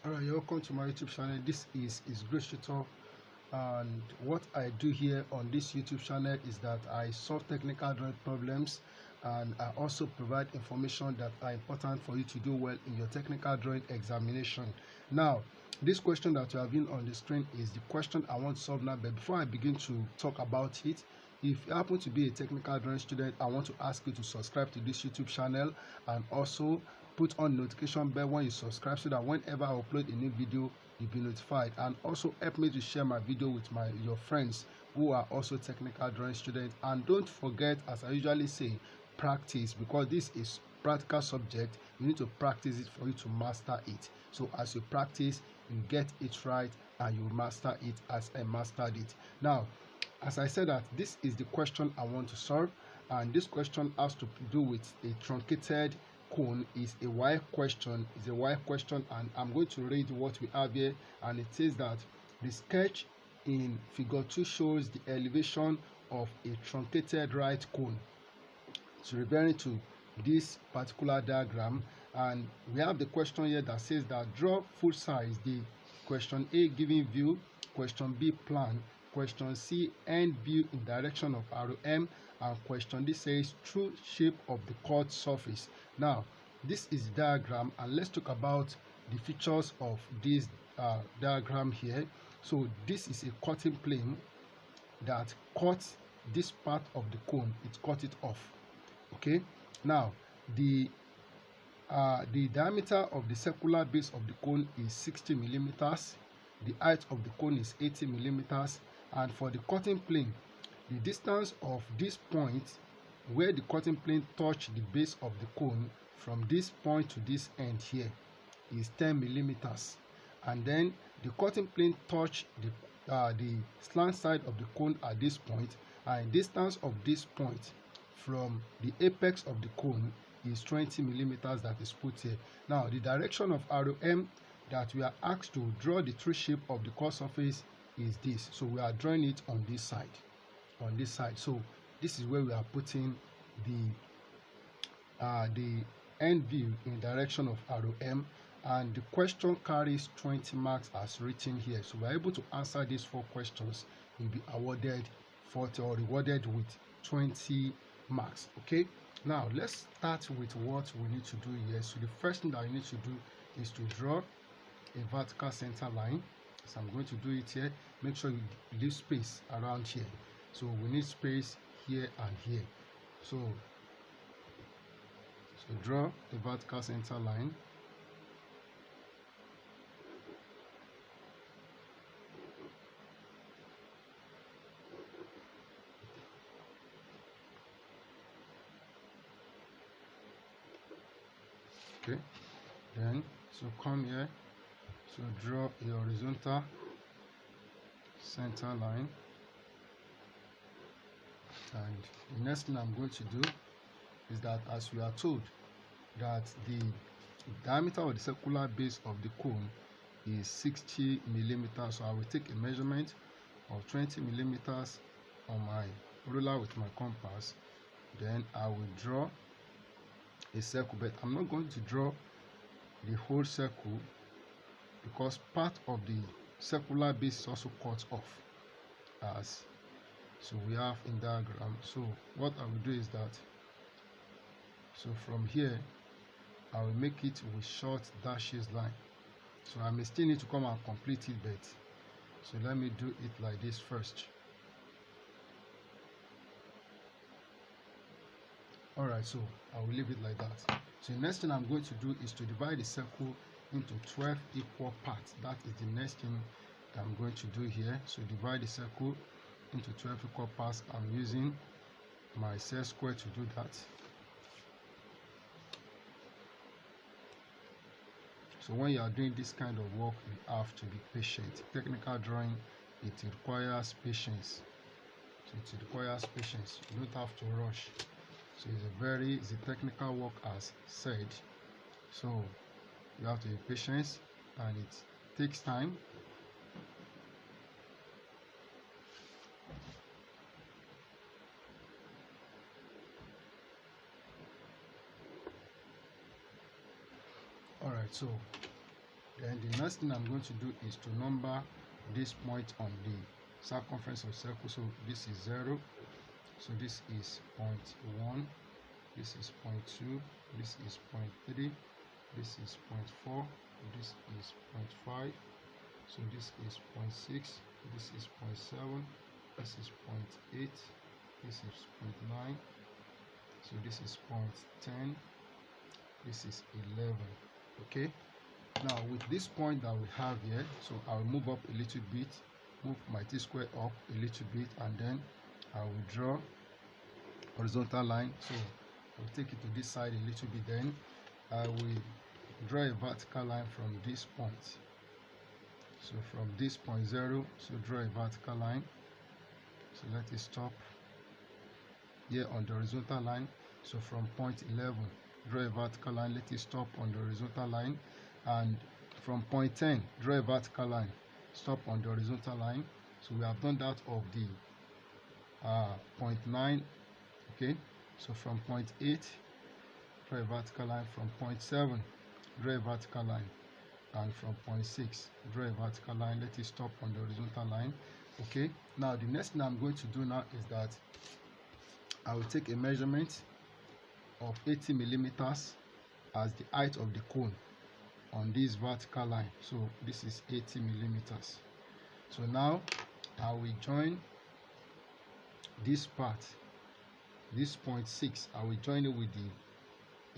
Alright, you're welcome to my YouTube channel. This is Great Tutor, and what I do here on this YouTube channel is that I solve technical drawing problems, and I also provide information that are important for you to do well in your technical drawing examination. Now, this question that you have in on the screen is the question I want to solve now, but before I begin to talk about it, if you happen to be a technical drawing student, I want to ask you to subscribe to this YouTube channel and also put on notification bell when you subscribe, so that whenever I upload a new video, you'll be notified. And also help me to share my video with your friends who are also technical drawing students. And don't forget, as I usually say, practice, because this is practical subject. You need to practice it for you to master it. So as you practice, you get it right and you master it as I mastered it. Now, as I said, that this is the question I want to solve, and this question has to do with a truncated cone. Is a WAEC question. It's a WAEC question, and I'm going to read what we have here. And it says that the sketch in figure 2 shows the elevation of a truncated right cone. It's referring to this particular diagram, and we have the question here that says that draw full size the question A given view, question B plan, question C end view in direction of ROM, and question D says true shape of the cut surface. Now, this is the diagram, and let's talk about the features of this diagram here. So this is a cutting plane that cuts this part of the cone. It cut it off. Okay, now the diameter of the circular base of the cone is 60 millimeters. The height of the cone is 80 millimeters, and for the cutting plane, the distance of this point where the cutting plane touch the base of the cone from this point to this end here is 10 millimeters, and then the cutting plane touch the slant side of the cone at this point, and distance of this point from the apex of the cone is 20 millimeters that is put here. Now, the direction of ROM that we are asked to draw the true shape of the cut surface is this. So we are drawing it on this side. So this is where we are putting the end view in direction of ROM, and the question carries 20 marks as written here. So we are able to answer these 4 questions. You'll be awarded 40 or rewarded with 20 marks. Okay, now let's start with what we need to do here. So the first thing that you need to do is to draw a vertical center line. So I'm going to do it here. Make sure you leave space around here. So we need space here and here. So draw the vertical center line. Okay, then so come here, so draw a horizontal center line, and the next thing I'm going to do is that, as we are told that the diameter of the circular base of the cone is 60 millimeters, so I will take a measurement of 20 millimeters on my ruler with my compass. Then I will draw a circle, but I'm not going to draw the whole circle because part of the circular base is also cut off, as so we have in diagram. So what I will do is that, so from here I will make it with short dashes line. So I may still need to come and complete it, but so let me do it like this first. Alright, so I will leave it like that. So the next thing I'm going to do is to divide the circle into 12 equal parts. That is the next thing that I'm going to do here. So divide the circle into 12 equal parts. I'm using my set square to do that. So when you are doing this kind of work, you have to be patient. Technical drawing, it requires patience. So it requires patience. You don't have to rush. So it's a technical work, as said. So you have to be patient, and it takes time. Alright, so Then the next thing I'm going to do is to number this point on the circumference of circle. So this is 0, so this is 0.1, this is 0.2, this is 0.3, this is 0.4, this is 0.5, so this is 0.6, this is 0.7, this is 0.8, this is 0.9, so this is 0.10, this is 11. Okay, now with this point that we have here, so I'll move up a little bit, move my t-square up a little bit, and then I will draw horizontal line. So I'll take it to this side a little bit, then I will draw a vertical line from this point. So from this point 0, so draw a vertical line, so let it stop here on the horizontal line. So from point 11, draw a vertical line, let it stop on the horizontal line, and from point 10, draw a vertical line, stop on the horizontal line. So we have done that of the point 9. Okay, so from point 8, draw a vertical line, from point 7, draw a vertical line, and from point 6, draw a vertical line, let it stop on the horizontal line. Okay, now the next thing I'm going to do now is that I will take a measurement of 80 millimeters as the height of the cone on this vertical line. So this is 80 millimeters. So now I will join this part, this point 6, I will join it with the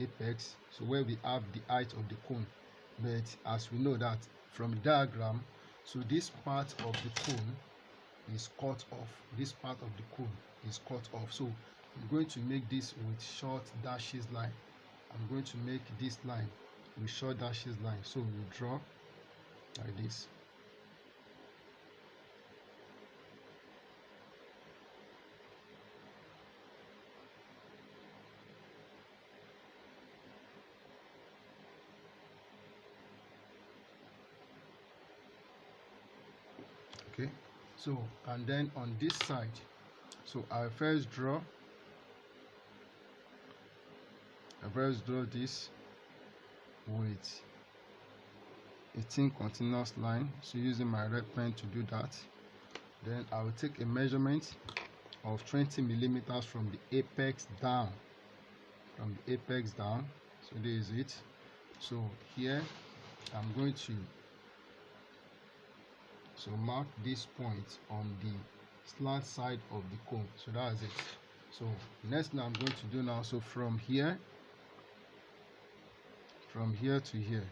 apex, so where we have the height of the cone. But as we know that from the diagram, so this part of the cone is cut off, this part of the cone is cut off. So I'm going to make this with short dashes line. I'm going to make this line with short dashes line. So we draw like this. Okay, so and then on this side, so I first draw this with a thin continuous line, so using my red pen to do that. Then I will take a measurement of 20 millimeters from the apex down, so this is it. So here I'm going to mark this point on the slant side of the cone. So that's it. So next thing I'm going to do now, so from here to here,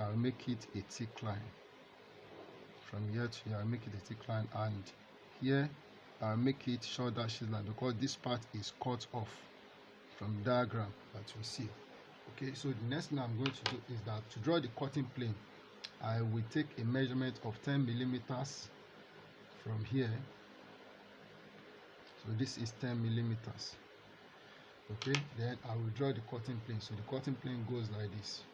I'll make it a thick line. From here to here, I'll make it a thick line, and here I'll make it short dashes line, because this part is cut off from the diagram that you see. Okay, so the next thing I'm going to do is that to draw the cutting plane, I will take a measurement of 10 millimeters from here. So this is 10 millimeters. Okay, then I will draw the cutting plane. So the cutting plane goes like this.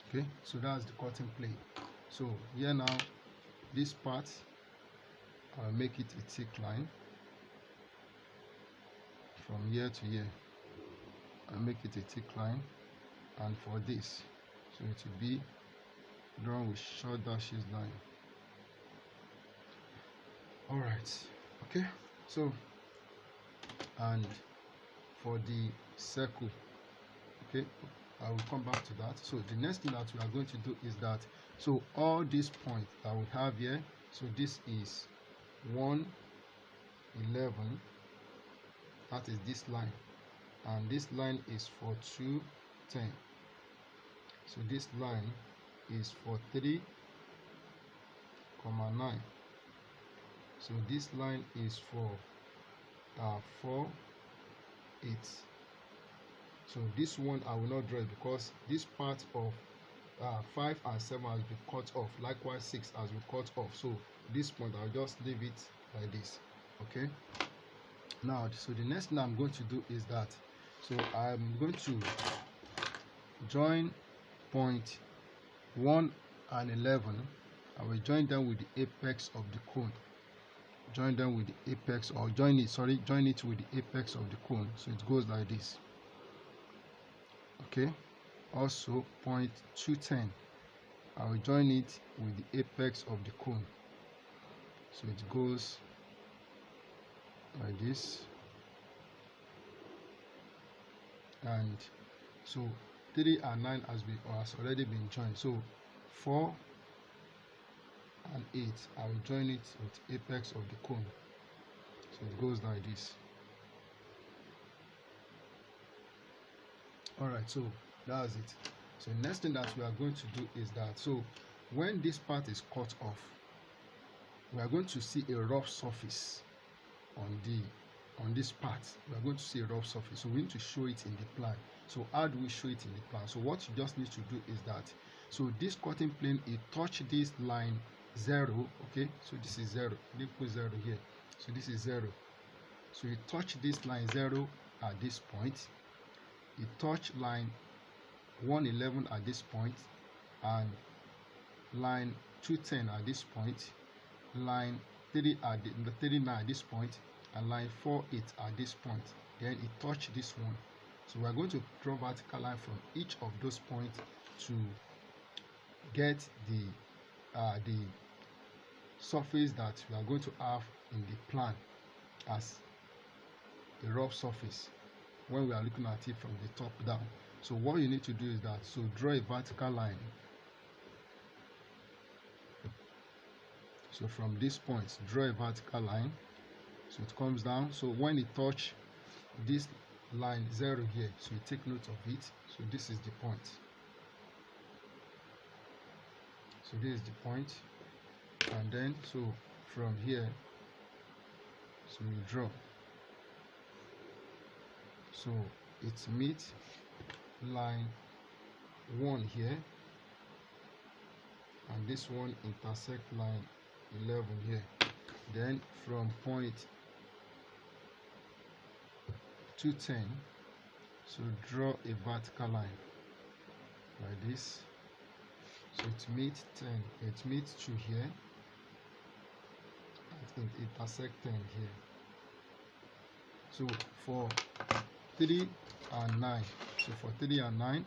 Okay, so that's the cutting plane. So here now, this part, I'll make it a thick line. From here to here, I'll make it a thick line, and for this, so it will be drawn with short dashes line. All right, okay, so and for the circle, okay, I will come back to that. So the next thing that we are going to do is that, so all these points that we have here, so this is 111, that is this line, and this line is for 210. So this line is for 3,9. So this line is for 4,8. So this one I will not draw it, because this part of 5 and 7 has been cut off. Likewise 6 has been cut off. So this point I'll just leave it like this. Okay, now so the next thing I'm going to do is that, so I'm going to join point 1 and 11, I will join them with the apex of the cone. Join them with the apex, or join it with the apex of the cone. So it goes like this. Okay. Also point 210, I will join it with the apex of the cone. So it goes like this. And so 3 and 9 has already been joined. So 4 and 8, I will join it with apex of the cone. So it goes like this. Alright, so that's it. So next thing that we are going to do is that, so when this part is cut off, we are going to see a rough surface on this part. We are going to see a rough surface, so we need to show it in the plan. So how do we show it in the plan? So what you just need to do is that, so this cutting plane, it touch this line 0. Okay, so this is 0. Let me put 0 here. So this is 0. So you touch this line 0 at this point. You touch line 111 at this point, and line 210 at this point, line 30 at the 39 at this point, and line 48 at this point. Then it touch this one. So we are going to draw vertical line from each of those points to get the surface that we are going to have in the plan as a rough surface when we are looking at it from the top down. So what you need to do is that, so draw a vertical line. So from this point, draw a vertical line. So it comes down. So when it touch this line 0 here, so you take note of it. So this is the point. So this is the point. And then, so from here, so you draw. So it meets line 1 here, and this one intersect line 11 here. Then from point 210, so draw a vertical line like this. So it meets 10, it meets 2 here, and it intersect 10 here. So for 3 and 9, so for 3 and 9,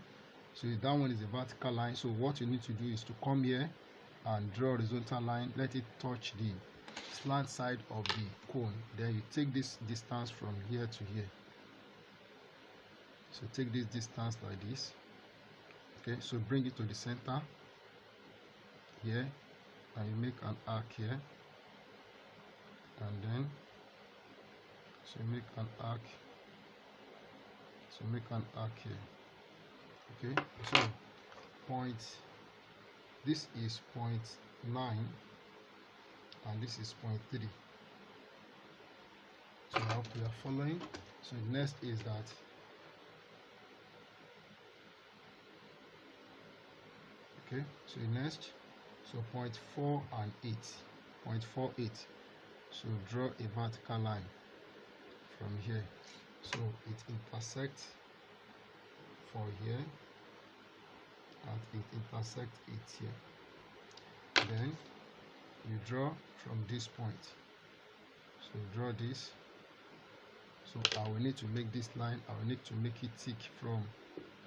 so that one is a vertical line. So what you need to do is to come here and draw a horizontal line, let it touch the slant side of the cone. Then you take this distance from here to here. So take this distance like this. Okay, so bring it to the center here, and you make an arc here, and then so make an arc. So make an arc here. Okay, so this is point 9, and this is point 3. So I hope you are following. So next is that, okay, so next, so point 4 and 8, point 4, 8. So draw a vertical line from here. So it intersects 4 here, and it intersects 8 here. Then you draw from this point. So draw this. So I will need to make this line, I will need to make it thick from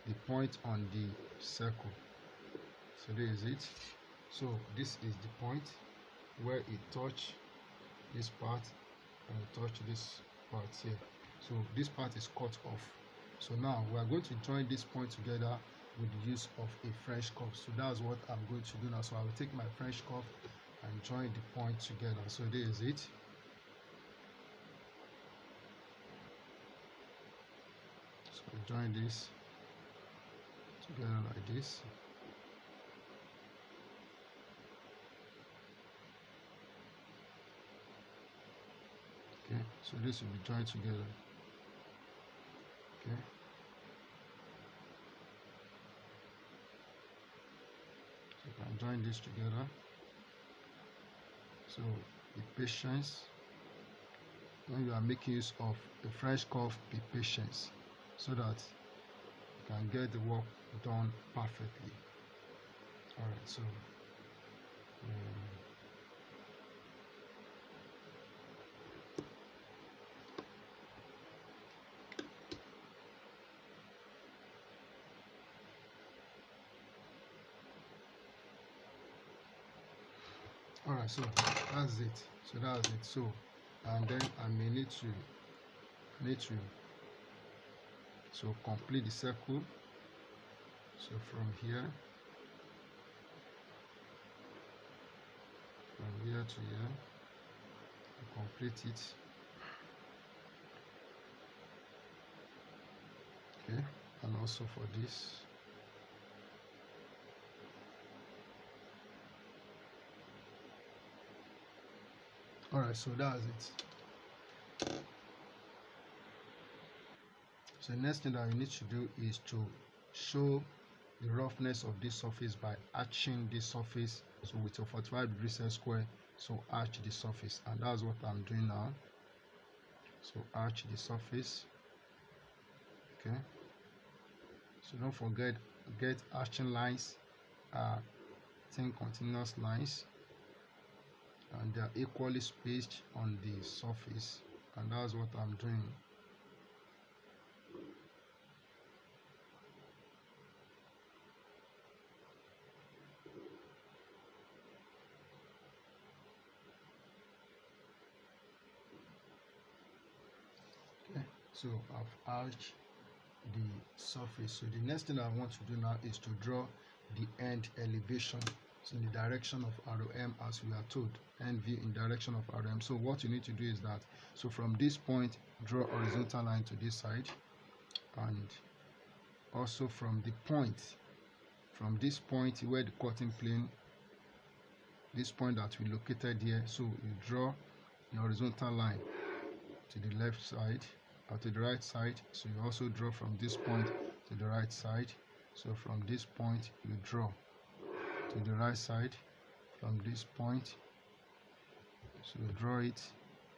the point on the circle. So there is it. So this is the point where it touch this part and touch this part here. So this part is cut off. So now we are going to join this point together with the use of a French curve. So that's what I'm going to do now. So I will take my French curve and join the point together. So there is it. So join this together like this. Okay, so this will be joined together. Okay. So you can join this together. So be patient. When you are making use of the French curve, be patient so that you can get the work done perfectly. Alright, so All right, so that's it. So and then I may need to so complete the circle. So from here to here, complete it. Okay, and also for this. All right, so that's it. So the next thing that you need to do is to show the roughness of this surface by arching this surface. So with your 45-degree set square, so arch the surface, and that's what I'm doing now. So arch the surface. Okay, so don't forget, get arching lines, 10 continuous lines, and they are equally spaced on the surface, and that's what I'm doing. Okay, so I've arched the surface. So the next thing I want to do now is to draw the end elevation, so in the direction of ROM, as we are told, end view in direction of ROM. So what you need to do is that, so from this point, draw a horizontal line to this side, and also from the point, from this point where the cutting plane, this point that we located here, so you draw a horizontal line to the left side or to the right side. So you also draw from this point to the right side. So from this point you draw to the right side. From this point, so you draw it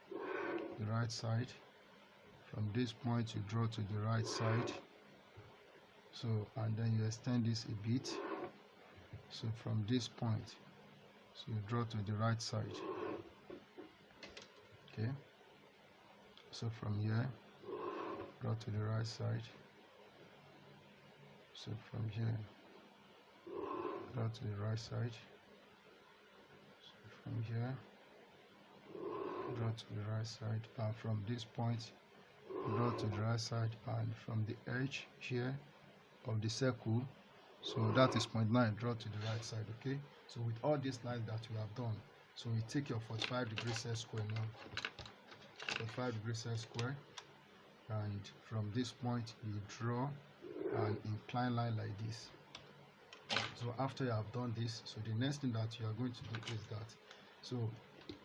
to the right side. From this point you draw to the right side. So and then you extend this a bit. So from this point, so you draw to the right side. Okay, so from here, draw to the right side. So from here, draw to the right side. So from here, draw to the right side, and from this point, draw to the right side, and from the edge here of the circle, so that is point 9, draw to the right side. Okay, so with all these lines that we have done, so you take your 45-degree set square now, 45-degree set square, and from this point you draw an inclined line like this. So after you have done this, so the next thing that you are going to do is that, so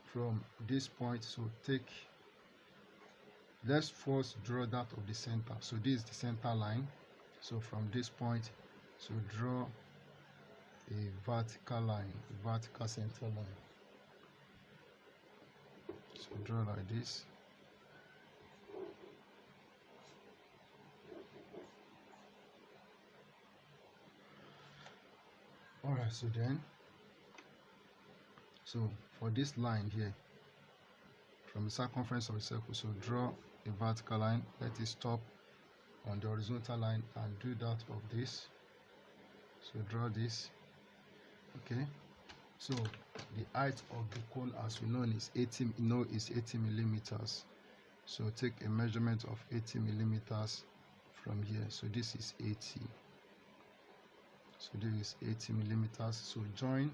from this point, so let's first draw that of the center. So this is the center line. So from this point, so draw a vertical line, a vertical center line. So draw like this. Alright, so then, so for this line here, from the circumference of the circle, so draw a vertical line, let it stop on the horizontal line, and do that of this. So draw this. Okay, so the height of the cone, as we know, is 80 millimeters. So take a measurement of 80 millimeters from here. So this is 80. So this is 80 millimeters. So join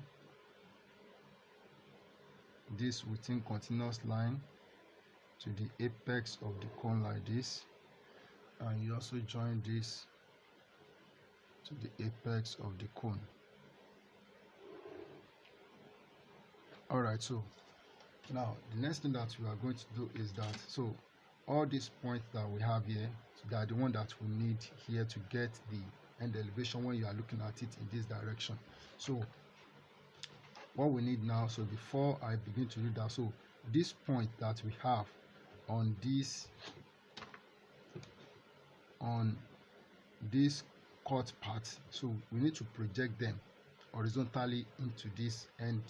this within continuous line to the apex of the cone like this, and you also join this to the apex of the cone. Alright, so now the next thing that we are going to do is that, so all these points that we have here, so they are the one that we need here to get the end elevation when you are looking at it in this direction. So what we need now, so before I begin to do that, so this point that we have on this cut part, so we need to project them horizontally into this end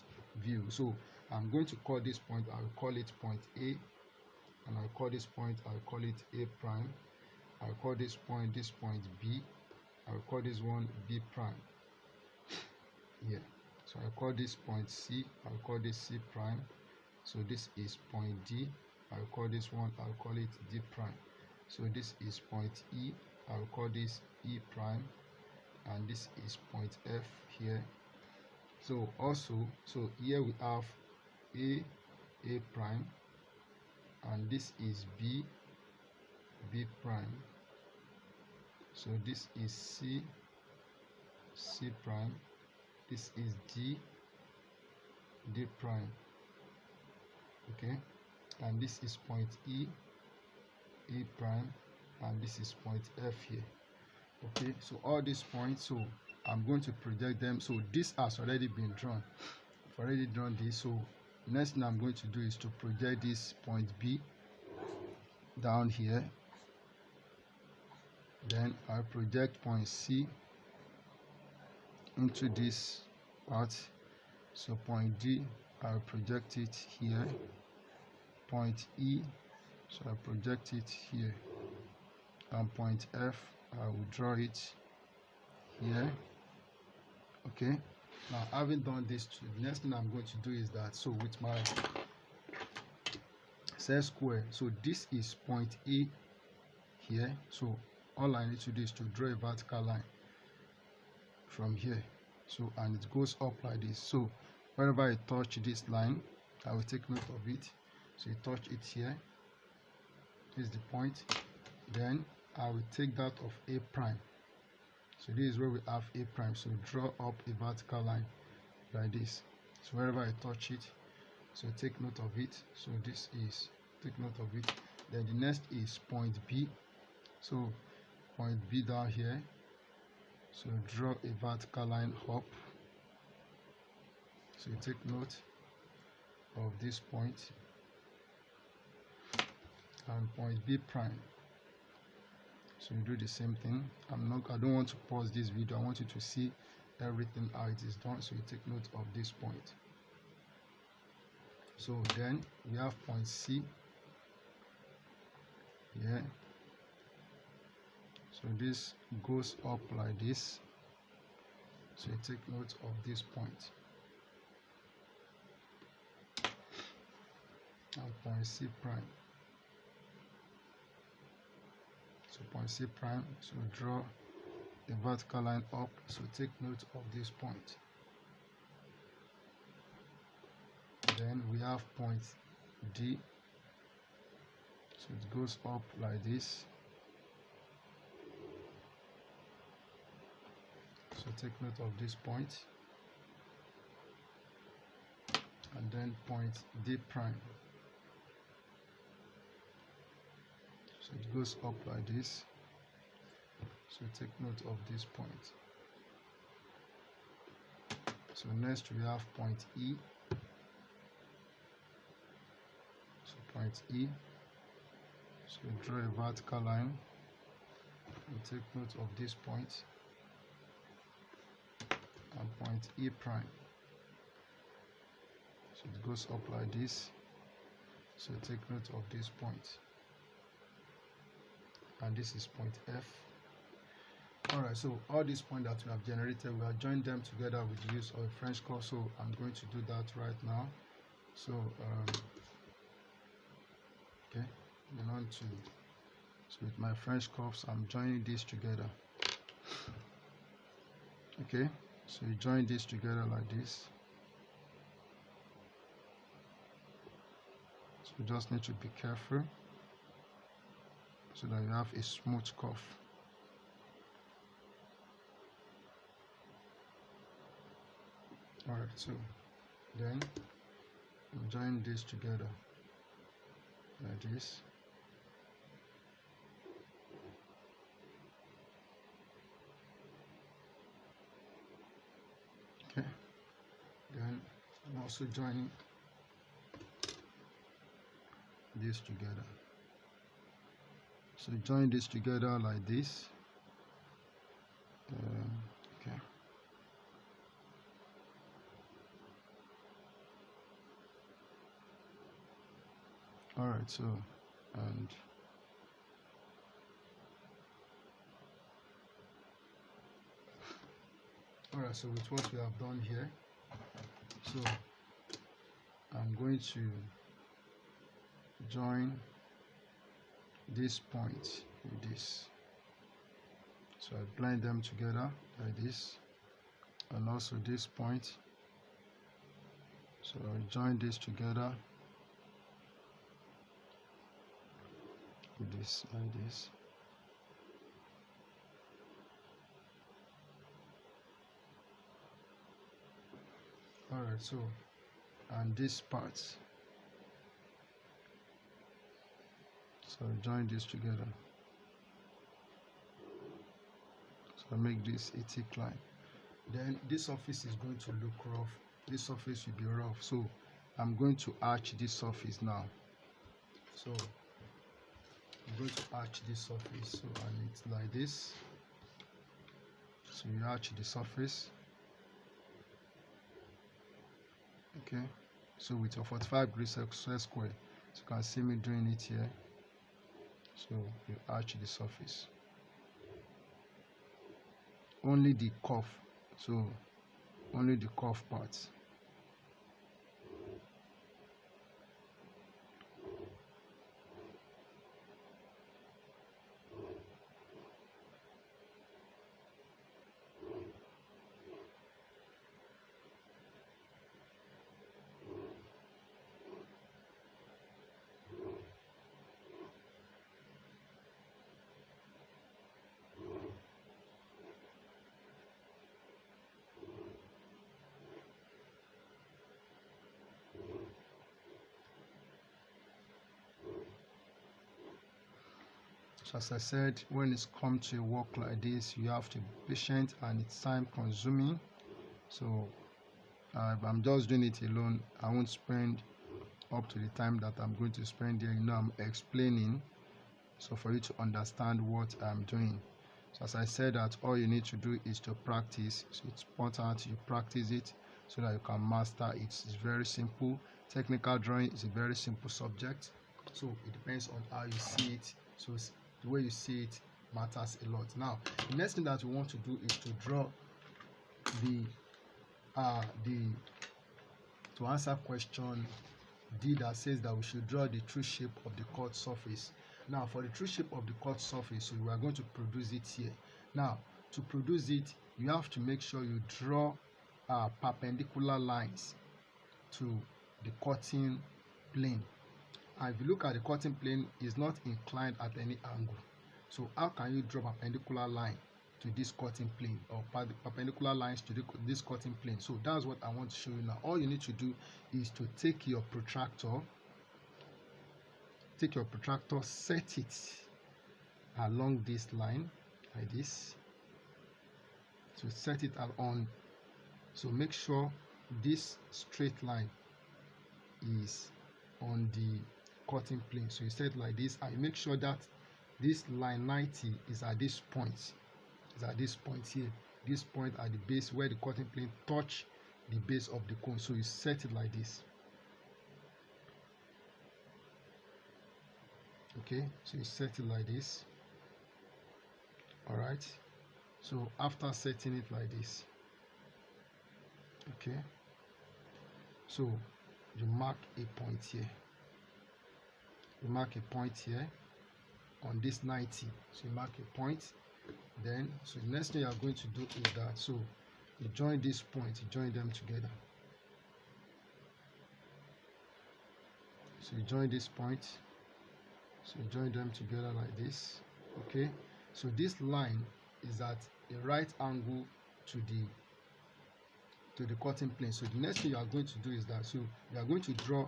view. So I'm going to call this point, I will call it point A, and I'll call this point, I'll call it A prime. I'll call this point B. I'll call this one B prime. Yeah. So I call this point C, I'll call this C prime. So this is point D, I'll call this one, I'll call it D prime. So this is point E, I'll call this E prime, and this is point F here. So also, so here we have A prime, and this is B prime. So this is C prime, this is D prime, okay, and this is point E prime, and this is point F here. Okay, so all these points, so I'm going to project them. So this has already been drawn. I've already drawn this. So next thing I'm going to do is to project this point B down here. Then I'll project point C into this part. So point D, I'll project it here. Point E, so I'll project it here. And point F, I will draw it here. Okay, now having done this, the next thing I'm going to do is that, so with my set square, so this is point A here. So all I need to do is to draw a vertical line from here. So, and it goes up like this. So wherever I touch this line, I will take note of it. So you touch it here, this is the point. Then I will take that of A prime. So this is where we have A prime. So draw up a vertical line like this. So wherever I touch it, so take note of it. So this is, take note of it. Then the next is point B. So point B down here. So draw a vertical line up. So you take note of this point. And point B prime. So you do the same thing. I don't want to pause this video. I want you to see everything how it is done. So you take note of this point. So then we have point C here. So this goes up like this. So you take note of this point. And point C prime. So point C prime, so draw a vertical line up. So take note of this point. Then we have point D. So it goes up like this. So take note of this point. And then point D prime. So it goes up like this. So take note of this point. So next we have point E. So point E. So draw a vertical line and take note of this point. And point E prime. So it goes up like this. So take note of this point. And this is point F. Alright, so all these points that we have generated, we have joined them together with the use of a French curve. So I'm going to do that right now. So okay, and on to, so with my French curves, I'm joining these together. Okay, so you join this together like this. So you just need to be careful so that you have a smooth curve. Alright, so then join this together like this. Okay, then I'm also joining this together. So join this together like this. Okay. Alright, so and alright, so with what we have done here, So I'm going to join this point with this. So I blend them together like this, and also this point. So I join this together with this like this. Alright, so and this part. So I join this together. So I make this a thick line. Then this surface is going to look rough. This surface will be rough. So I'm going to arch this surface now. So I'm going to arch this surface. So and it's like this. So you arch the surface. Okay. So with your 45-degree square, so you can see me doing it here. So you arch the surface. Only the curve. So only the curve parts. So as I said, when it's come to a work like this, you have to be patient and it's time consuming. So if I'm just doing it alone, I won't spend up to the time that I'm going to spend there. I'm explaining, so for you to understand what I'm doing. So as I said, that all you need to do is to practice. So it's important you practice it so that you can master it. It's very simple. Technical drawing is a very simple subject, so it depends on how you see it. So the way you see it matters a lot. Now the next thing that we want to do is to draw to answer question D that says that we should draw the true shape of the cut surface. Now for the true shape of the cut surface, so we are going to produce it here. Now to produce it, you have to make sure you draw perpendicular lines to the cutting plane. And if you look at the cutting plane, it's not inclined at any angle. So how can you draw perpendicular line to this cutting plane, or perpendicular lines to this cutting plane? So that's what I want to show you now. All you need to do is to take your protractor, set it along this line like this. So set it on. So make sure this straight line is on the cutting plane. So you set it like this, and you make sure that this line 90 is at this point. Is at this point here. This point at the base where the cutting plane touch the base of the cone. So you set it like this. Okay, so you set it like this. All right. So after setting it like this, okay, so you mark a point here. You mark a point here on this 90. So you mark a point. Then, so the next thing you are going to do is that, so you join this point, you join them together. So you join this point, so you join them together like this. Okay, so this line is at a right angle to the cutting plane. So the next thing you are going to do is that, so you are going to draw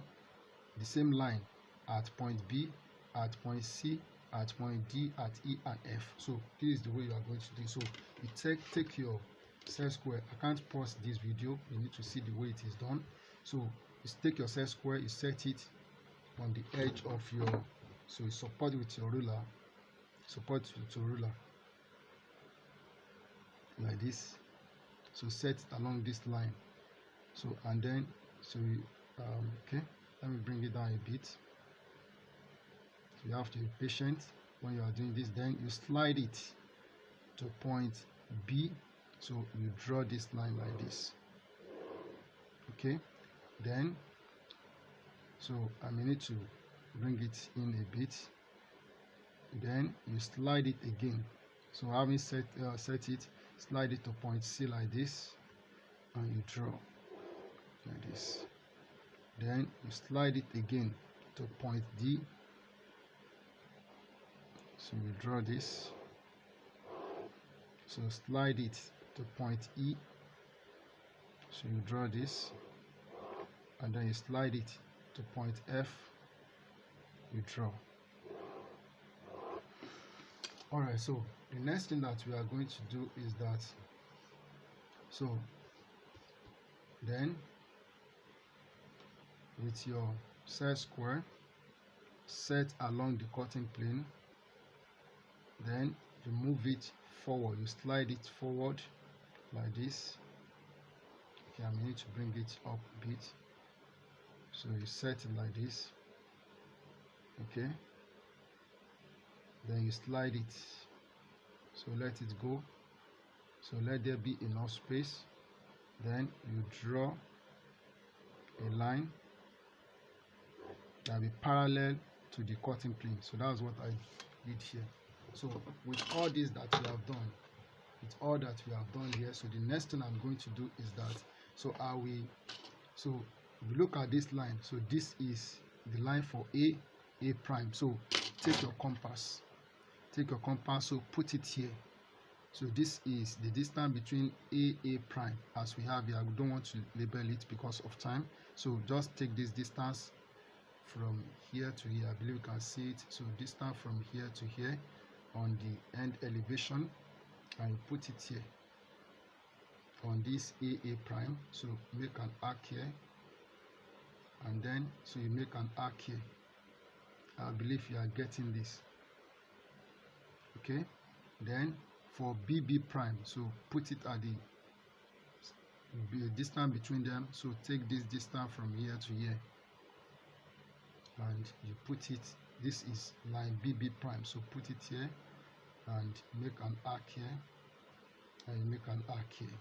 the same line at point B, at point C, at point D, at E and F. So this is the way you are going to do. So you take your set square. I can't pause this video, you need to see the way it is done. So you take your set square, you set it on the edge of your, so you support it with your ruler, like this. So set it along this line. So and then, so you, okay, let me bring it down a bit. So you have to be patient when you are doing this. Then you slide it to point B. So you draw this line like this. Okay, then so I may need to bring it in a bit. Then you slide it again. So having set it, slide it to point C like this, and you draw like this. Then you slide it again to point D. So you draw this. So slide it to point E. So you draw this, and then you slide it to point F. You draw. Alright, so the next thing that we are going to do is that, so then with your set square set along the cutting plane, then you move it forward, you slide it forward like this. Okay, I need to bring it up a bit. So you set it like this. Okay, then you slide it, so let it go, so let there be enough space. Then you draw a line that will be parallel to the cutting plane. So that's what I did here. So with all this that we have done, here, so the next thing I'm going to do is that, so if you look at this line, so this is the line for A prime. So take your compass, so put it here. So this is the distance between A prime as we have here. We don't want to label it because of time, so just take this distance from here to here. I believe you can see it. So distance from here to here on the end elevation, and you put it here on this A prime. So make an arc here, and then so you make an arc here. I believe you are getting this. Okay, then for BB prime, so put it at the distance between them. So take this distance from here to here, and you put it, this is line BB prime, so put it here and make an arc here, and you make an arc here.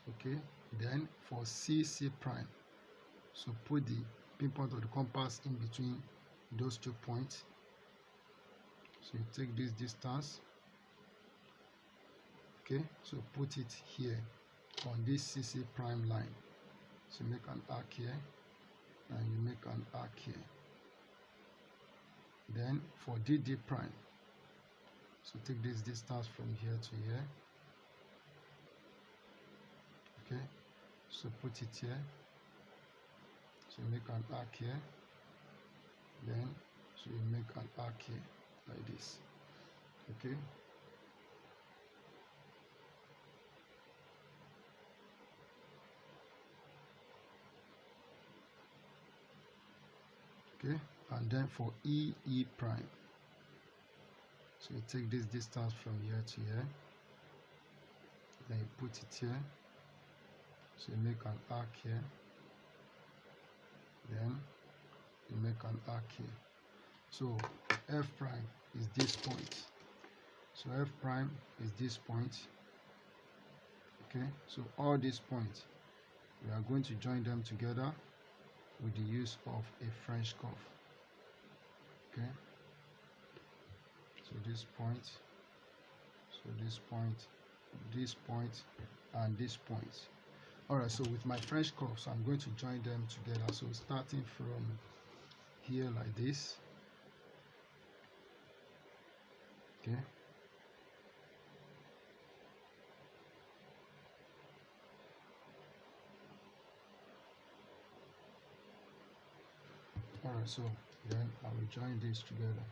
Okay, then for CC prime, so put the pinpoint of the compass in between those 2 points. So you take this distance. Okay, so put it here on this CC prime line. So make an arc here, and you make an arc here. Then for DD prime, so take this distance from here to here. Okay, so put it here. So you make an arc here. Then so you make an arc here like this. Okay. Okay, and then for E prime, so you take this distance from here to here, then you put it here, so you make an arc here, then you make an arc here. So F prime is this point, so F prime is this point. Okay, so all these points, we are going to join them together with the use of a French curve. Okay, so this point, and this point. All right, so with my French curve, so I'm going to join them together. So starting from here like this. Okay, all right, so then I will join these together.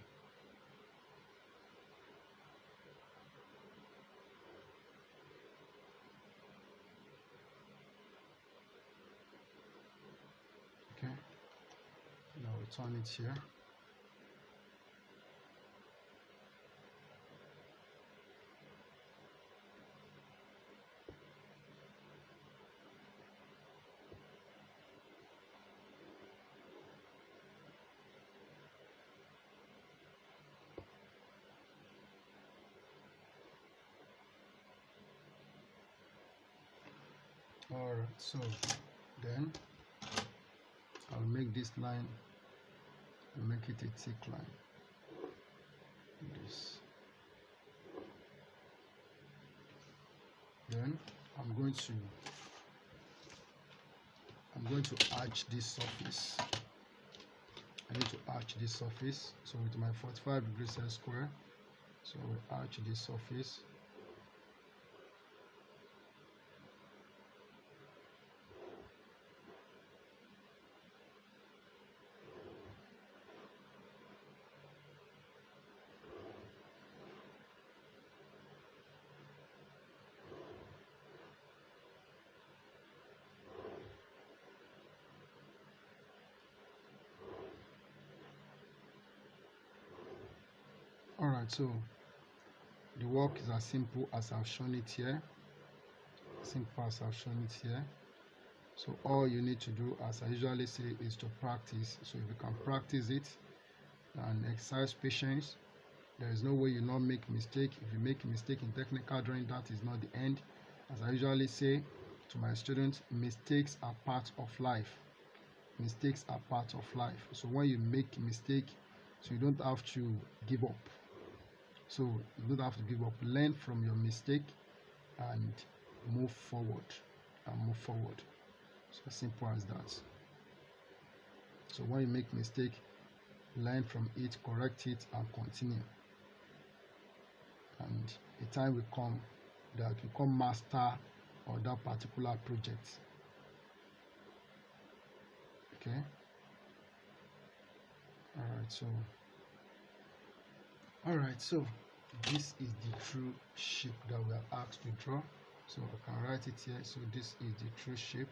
Okay, now we turn it here. Alright, so then I'll make this line and make it a thick line. This. Then I'm going to arch this surface. I need to arch this surface. So with my 45 degree set square, so we arch this surface. Alright, so the work is as simple as I've shown it here. So all you need to do, as I usually say, is to practice. So if you can practice it and exercise patience, there is no way you not make mistake. If you make a mistake in technical drawing, that is not the end. As I usually say to my students, mistakes are part of life. Mistakes are part of life. So when you make a mistake, so you don't have to give up. So you don't have to give up. Learn from your mistake and move forward. So simple as that. So when you make mistake, learn from it, correct it, and continue. And a time will come that you become master of that particular project. Okay. Alright, so this is the true shape that we are asked to draw. So I can write it here. So this is the true shape.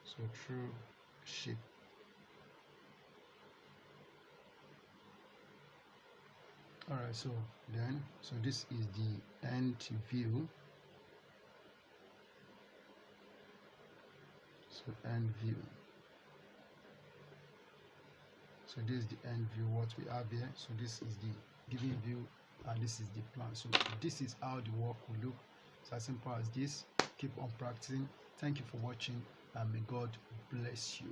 So true shape. Alright, so this is the end view. So end view. So this is the end view, what we have here. So this is the given view and this is the plan. So this is how the work will look. It's as simple as this. Keep on practicing. Thank you for watching and may God bless you.